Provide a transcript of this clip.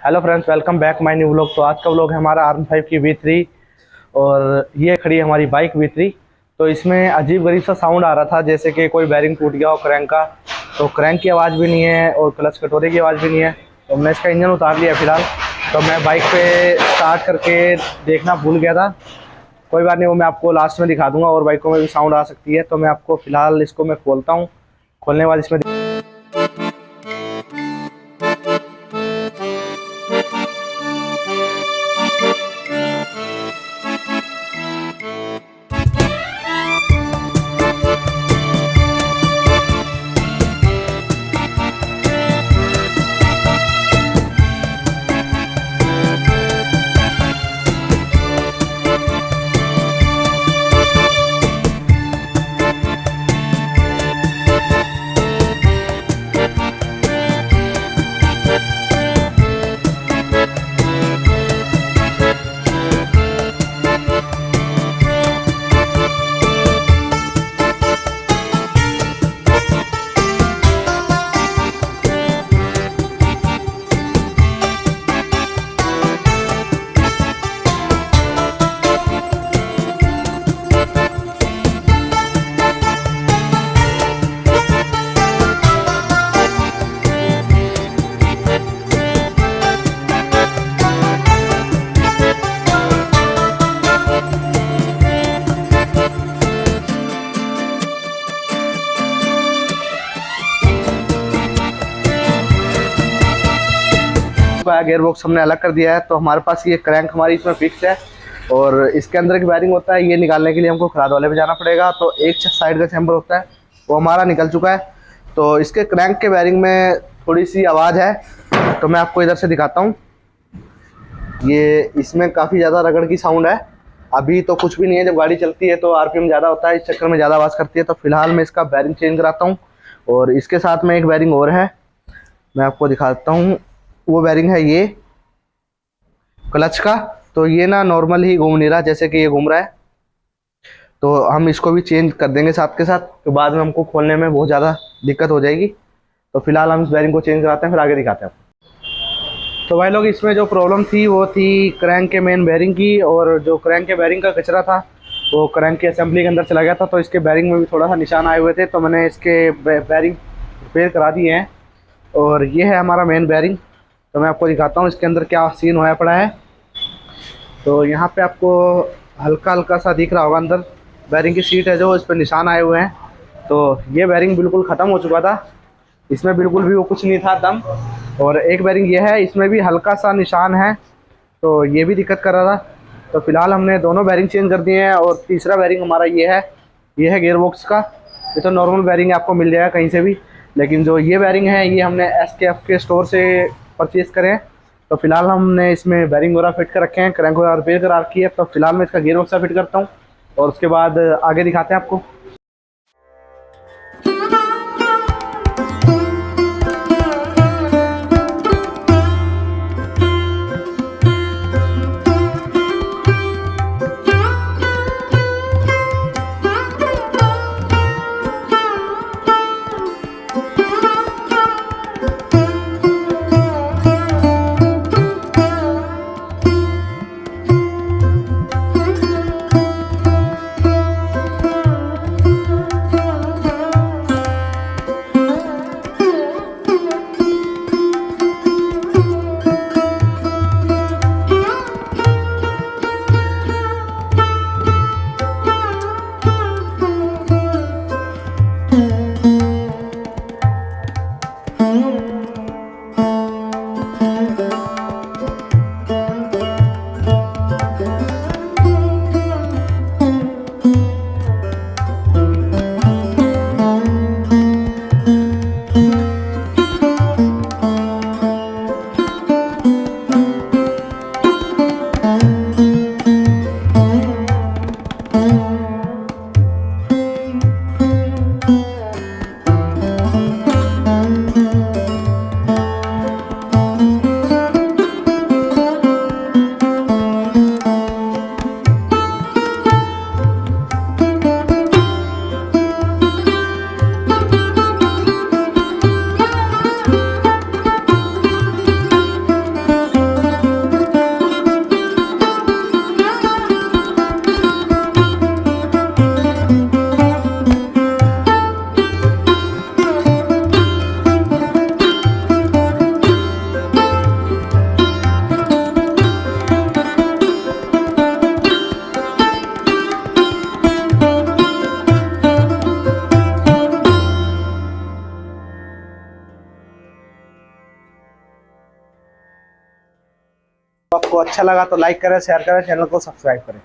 Hello friends, welcome back my new vlog. तो आज का व्लॉग है हमारा R15 की V3 और ये खड़ी है हमारी बाइक V3। तो इसमें अजीब गरीब सा साउंड आ रहा था, जैसे कि कोई बैरिंग टूट गया हो क्रैंक का। तो क्रैंक की आवाज़ भी नहीं है और क्लच कटोरे की आवाज़ भी नहीं है। तो हमने इसका इंजन उतार लिया फिलहाल। तो मैं बाइक पे स्टार्ट करके देखना भूल गया था। कोई बात नहीं, वो मैं आपको लास्ट में दिखा दूंगा। और बाइकों में भी साउंड आ सकती है, तो मैं आपको फिलहाल इसको मैं खोलता हूँ। खोलने के बाद इसमें गियर बॉक्स हमने अलग कर दिया है। तो हमारे पास ये क्रैंक हमारी इसमें फिक्स है और इसके अंदर की वायरिंग होता है, ये निकालने के लिए हमको खराद वाले पे जाना पड़ेगा। तो एक साइड का चैम्बर होता है वो हमारा निकल चुका है। तो इसके क्रैंक के वायरिंग में थोड़ी सी आवाज़ है, तो मैं आपको इधर से दिखाता हूँ। ये इसमें काफ़ी ज़्यादा रगड़ की साउंड है। अभी तो कुछ भी नहीं है, जब गाड़ी चलती है तो RPM ज़्यादा होता है, इस चक्कर में ज़्यादा आवाज़ करती है। तो फिलहाल मैं इसका वायरिंग चेंज कराता हूँ। और इसके साथ में एक वायरिंग और है, मैं आपको दिखाता हूँ। वो वायरिंग है ये क्लच का। तो ये ना नॉर्मल ही घूम नहीं रहा, जैसे कि ये घूम रहा है। तो हम इसको भी चेंज कर देंगे साथ के साथ, तो बाद में हमको खोलने में बहुत ज़्यादा दिक्कत हो जाएगी। तो फिलहाल हम इस वायरिंग को चेंज कराते हैं, फिर आगे दिखाते हैं। तो भाई लोग, इसमें जो प्रॉब्लम थी वो थी क्रैंक के मेन बेयरिंग की। और जो क्रैंक के बेयरिंग का कचरा था वो क्रैंक की असेंबली के अंदर चला गया था। तो इसके बेयरिंग में भी थोड़ा सा निशान आए हुए थे, तो मैंने इसके बेयरिंग रिपेयर करा दिए हैं। और ये है हमारा मेन बेयरिंग। तो मैं आपको दिखाता हूँ इसके अंदर क्या सीन होया पड़ा है। तो यहाँ पे आपको हल्का हल्का सा दिख रहा होगा, अंदर बेयरिंग की सीट है जो, इस पर निशान आए हुए हैं। तो ये बेयरिंग बिल्कुल ख़त्म हो चुका था, इसमें बिल्कुल भी वो कुछ नहीं था दम। और एक बेयरिंग ये है, इसमें भी हल्का सा निशान है, तो ये भी दिक्कत कर रहा था। तो फिलहाल हमने दोनों बेयरिंग चेंज कर दिए हैं। और तीसरा बेयरिंग हमारा ये है गियर बॉक्स का। ये तो नॉर्मल बेयरिंग आपको मिल जाएगा कहीं से भी, लेकिन जो ये बेयरिंग है ये हमने SKF के स्टोर से परचेज़ करें। तो फिलहाल हमने इसमें बेयरिंग वगैरह फिट कर रखे हैं, क्रैंक वगैरह रिपेयर करा रखी है। तो फिलहाल मैं इसका गियर बॉक्स फिट करता हूँ और उसके बाद आगे दिखाते हैं आपको। आपको अच्छा लगा तो लाइक करें, शेयर करें, चैनल को सब्सक्राइब करें।